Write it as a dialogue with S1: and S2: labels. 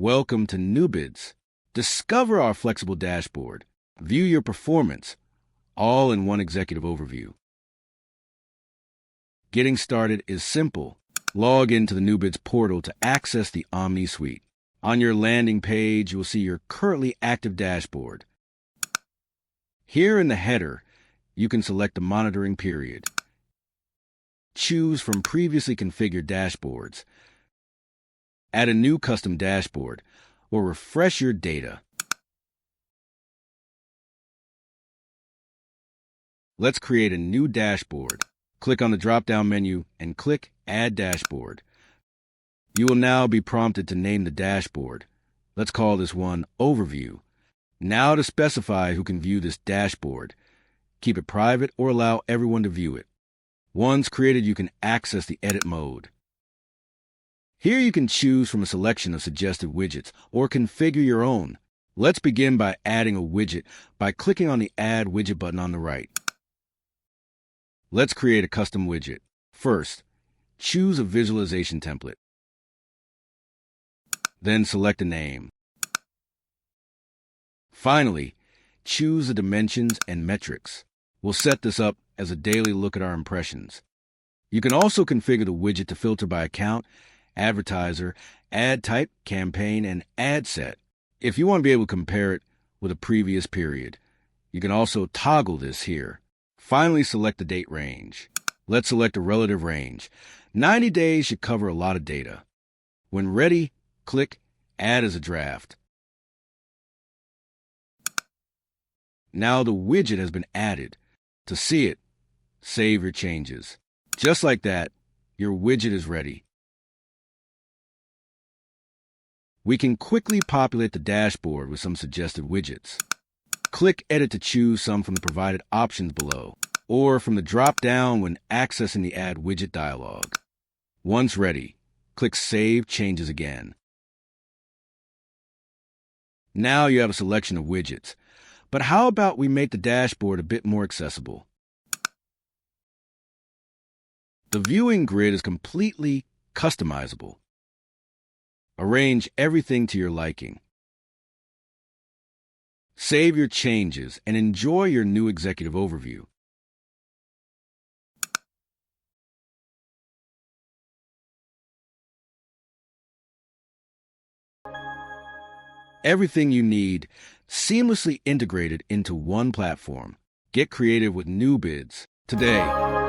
S1: Welcome to Neubids. Discover our flexible dashboard. View your performance, all in one executive overview. Getting started is simple. Log into the Neubids Portal to access the Omni-Suite. On your landing page, you'll see your currently active dashboard. Here in the header, you can select the monitoring period. Choose from previously configured dashboards. Add a new custom dashboard, or refresh your data. Let's create a new dashboard. Click on the drop-down menu and click Add Dashboard. You will now be prompted to name the dashboard. Let's call this one Overview. Now to specify who can view this dashboard. Keep it private or allow everyone to view it. Once created, you can access the edit mode. Here you can choose from a selection of suggested widgets or configure your own. Let's begin by adding a widget by clicking on the Add Widget button on the right. Let's create a custom widget. First, choose a visualization template. Then select a name. Finally, choose the dimensions and metrics. We'll set this up as a daily look at our impressions. You can also configure the widget to filter by account, advertiser, ad type, campaign, and ad set. If you want to be able to compare it with a previous period, you can also toggle this here. Finally, select the date range. Let's select a relative range. 90 days should cover a lot of data. When ready, click Add as a draft. Now the widget has been added. To see it, save your changes. Just like that, your widget is ready. We can quickly populate the dashboard with some suggested widgets. Click Edit to choose some from the provided options below, or from the drop-down when accessing the Add Widget dialog. Once ready, click Save Changes again. Now you have a selection of widgets. But how about we make the dashboard a bit more accessible? The viewing grid is completely customizable. Arrange everything to your liking. Save your changes and enjoy your new executive overview. Everything you need seamlessly integrated into one platform. Get creative with Neubids today.